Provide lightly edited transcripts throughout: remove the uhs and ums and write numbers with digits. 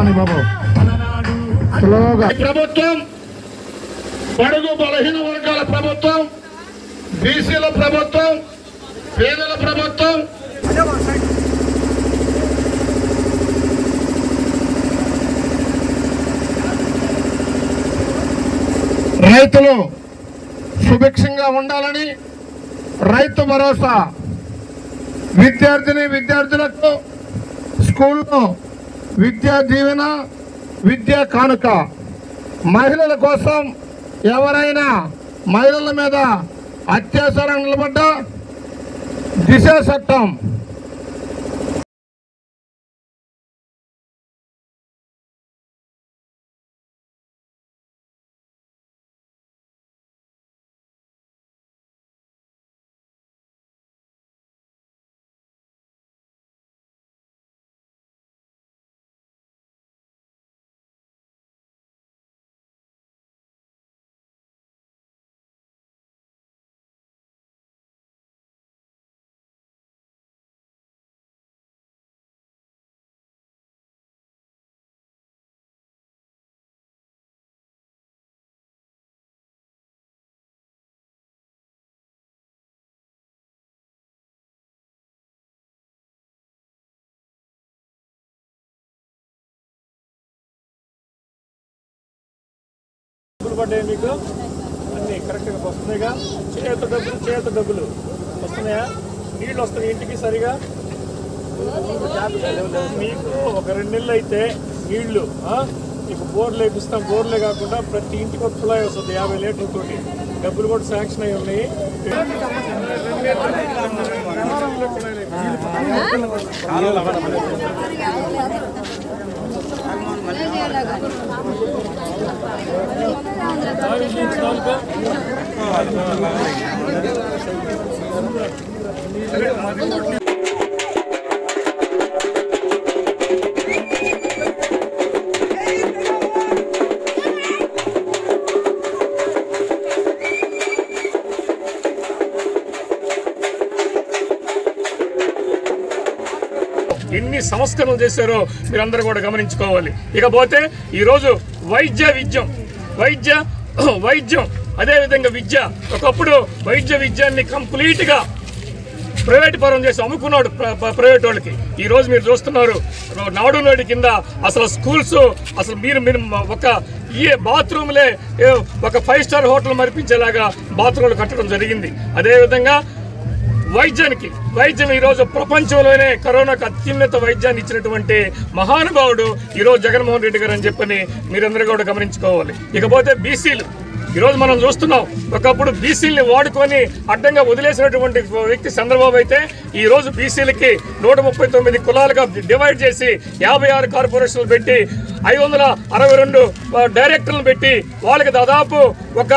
రాని బాబు స్లోగా. ప్రభుత్వం బడుగు బలహీన వర్గాల ప్రభుత్వం, బీసీల ప్రభుత్వం, పేదల ప్రభుత్వం. రైతులు సుభిక్షంగా ఉండాలని రైతు భరోసా, విద్యార్థులకు స్కూల్లో విద్యా దీవెన, విద్యా కానుక, మహిళల కోసం ఎవరైనా మహిళల మీద అత్యాచారం నిలబడ్డా దిశ చట్టం, పడ్డాయి మీకు అన్నీ కరెక్ట్గా వస్తున్నాయిగా. చేత డబ్బులు వస్తున్నాయా? నీళ్ళు వస్తాయి ఇంటికి సరిగా? మీకు ఒక 2 నెలలు అయితే నీళ్లు మీకు బోర్లు వేపిస్తాం. బోర్లే కాకుండా ప్రతి ఇంటికి ఒక కుళాయి వస్తుంది 50 లీటర్లతోటి. డబ్బులు కూడా శాంక్షన్ అయి ఉన్నాయి. ఎన్ని సంస్కరణలు చేశారో మీరందరూ కూడా గమనించుకోవాలి. ఇకపోతే ఈరోజు వైద్యం అదేవిధంగా విద్య. ఒకప్పుడు విద్యాన్ని కంప్లీట్గా ప్రైవేట్ పరం చేసి అమ్ముకున్నాడు ప్రైవేట్ వాళ్ళకి. ఈరోజు మీరు చూస్తున్నారు నాడు నేడు కింద అసలు స్కూల్స్, అసలు మీరు ఒక బాత్రూమ్లే ఒక 5 స్టార్ హోటల్ మరిపించేలాగా బాత్రూమ్లు కట్టడం జరిగింది. అదేవిధంగా వైద్యం ఈరోజు ప్రపంచంలోనే కరోనాకు అత్యున్నత వైద్యాన్ని ఇచ్చినటువంటి మహానుభావుడు ఈరోజు జగన్మోహన్ రెడ్డి గారు అని చెప్పని మీరందరూ కూడా గమనించుకోవాలి. ఇకపోతే బీసీలు ఈరోజు మనం చూస్తున్నాం. ఒకప్పుడు బీసీలని వాడుకొని అడ్డంగా వదిలేసినటువంటి వ్యక్తి చంద్రబాబు అయితే ఈరోజు బీసీలకి 139 కులాలుగా డివైడ్ చేసి 56 కార్పొరేషన్లు పెట్టి 562 డైరెక్టర్లు పెట్టి వాళ్ళకి దాదాపు ఒక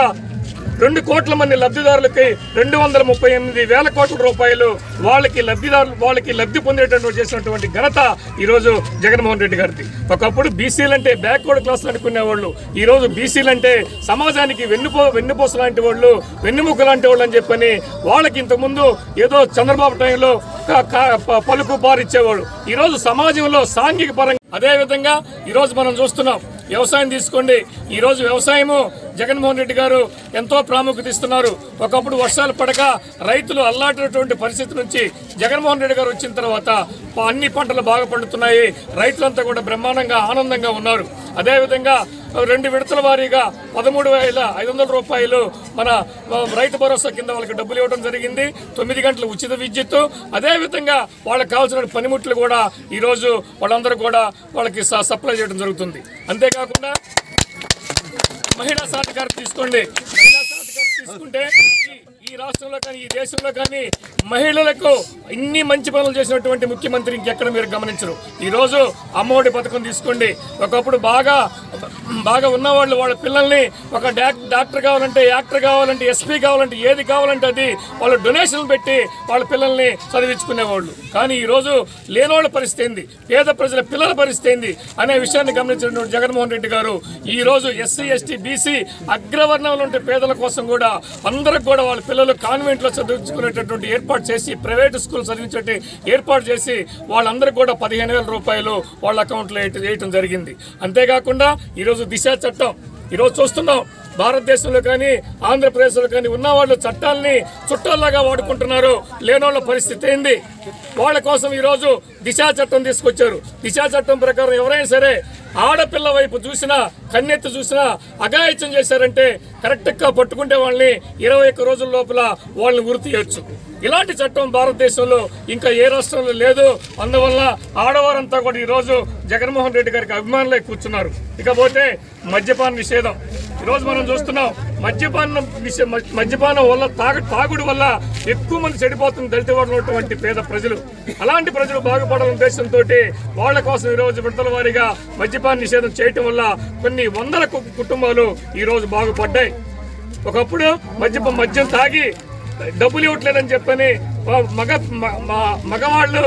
2 కోట్ల మంది లబ్ధిదారులకి 238,000 కోట్ల రూపాయలు వాళ్ళకి లబ్ధి పొందేటటువంటి చేసినటువంటి ఘనత ఈరోజు జగన్మోహన్ రెడ్డి గారిది. ఒకప్పుడు బీసీలంటే బ్యాక్వర్డ్ క్లాసులు అనుకునేవాళ్ళు. ఈరోజు బీసీలంటే సమాజానికి వెన్నుపూస లాంటి వాళ్ళు, వెన్నుముక్క లాంటి వాళ్ళు అని చెప్పని వాళ్ళకి ఇంతకుముందు ఏదో చంద్రబాబు టైంలో పలుకు పారిచ్చేవాడు. ఈరోజు సమాజంలో సాంఘిక పరంగా అదేవిధంగా ఈరోజు మనం చూస్తున్నాం. వ్యవసాయం తీసుకోండి. ఈరోజు వ్యవసాయము జగన్మోహన్ రెడ్డి గారు ఎంతో ప్రాముఖ్యత ఇస్తున్నారు. ఒకప్పుడు వర్షాలు పడక రైతులు అల్లాడినటువంటి పరిస్థితి నుంచి జగన్మోహన్ రెడ్డి గారు వచ్చిన తర్వాత అన్ని పంటలు బాగా పండుతున్నాయి. రైతులంతా కూడా బ్రహ్మాండంగా ఆనందంగా ఉన్నారు. అదేవిధంగా 2 విడతల వారీగా 13,500 రూపాయలు మన రైతు భరోసా కింద వాళ్ళకి డబ్బులు ఇవ్వడం జరిగింది. 9 గంటల ఉచిత విద్యుత్. అదేవిధంగా వాళ్ళకి కావాల్సిన పనిముట్లు కూడా ఈరోజు వాళ్ళందరూ కూడా వాళ్ళకి సప్లై చేయడం జరుగుతుంది. అంతేకాకుండా మహిళా సాధికారత తీసుకోండి. తీసుకుంటే ఈ రాష్ట్రంలో కానీ ఈ దేశంలో కానీ మహిళలకు ఇన్ని మంచి పనులు చేసినటువంటి ముఖ్యమంత్రి ఇంకెక్కడ మీరు గమనించరు. ఈరోజు అమ్మఒడి పథకం తీసుకోండి. ఒకప్పుడు బాగా ఉన్నవాళ్ళు వాళ్ళ పిల్లల్ని ఒక డాక్టర్ కావాలంటే, యాక్టర్ కావాలంటే, ఎస్పీ కావాలంటే, ఏది కావాలంటే అది వాళ్ళు డొనేషన్లు పెట్టి వాళ్ళ పిల్లల్ని చదివించుకునేవాళ్ళు. కానీ ఈరోజు లేనివాళ్ళ పరిస్థితి ఏంది, పేద ప్రజల పిల్లల పరిస్థితి ఏంది అనే విషయాన్ని గమనించినటువంటి జగన్మోహన్ రెడ్డి గారు ఈరోజు ఎస్సీ, ఎస్టీ, బీసీ అగ్రవర్ణంలో ఉంటే పేదల కోసం కూడా అందరికి కూడా వాళ్ళ పిల్లలు కాన్వెంట్లో చదివించుకునేటటువంటి ఏర్పాటు చేసి ప్రైవేట్ స్కూల్ చదివించే ఏర్పాటు చేసి వాళ్ళందరికీ కూడా 15,000 రూపాయలు వాళ్ళ అకౌంట్లో వేయటం జరిగింది. అంతేకాకుండా ఈరోజు దిశ చట్టం ఈరోజు చూస్తున్నాం. భారతదేశంలో కానీ ఆంధ్రప్రదేశ్లో కానీ ఉన్నవాళ్ళు చట్టాలని చుట్టాల్లాగా వాడుకుంటున్నారు. లేనోళ్ళ పరిస్థితి ఏంది? వాళ్ళ కోసం ఈరోజు దిశా చట్టం తీసుకొచ్చారు. దిశా చట్టం ప్రకారం ఎవరైనా సరే ఆడపిల్ల వైపు చూసినా కన్నెత్తి చూసినా అఘాయిత్యం చేశారంటే కరెక్ట్గా పట్టుకుంటే వాళ్ళని 21 రోజుల లోపల వాళ్ళని ఉరి తీయొచ్చు. ఇలాంటి చట్టం భారతదేశంలో ఇంకా ఏ రాష్ట్రంలో లేదు. అందువల్ల ఆడవారంతా కూడా ఈరోజు జగన్మోహన్ రెడ్డి గారికి అభిమానులై కూర్చున్నారు. ఇకపోతే మద్యపాన నిషేధం ఈరోజు మనం చూస్తున్నాం. మద్యపానం వల్ల తాగుడు వల్ల ఎక్కువ మంది చెడిపోతుంది దళిత ఉన్నటువంటి పేద ప్రజలు. అలాంటి ప్రజలు బాగుపడాలనే ఉద్దేశంతో వాళ్ళ కోసం ఈరోజు విడతల వారీగా మద్యపాన నిషేధం చేయటం వల్ల కొన్ని వందల కుటుంబాలు ఈరోజు బాగుపడ్డాయి. ఒకప్పుడు మద్యం తాగి డబ్బులు ఇవ్వట్లేదని చెప్పని మగవాళ్ళు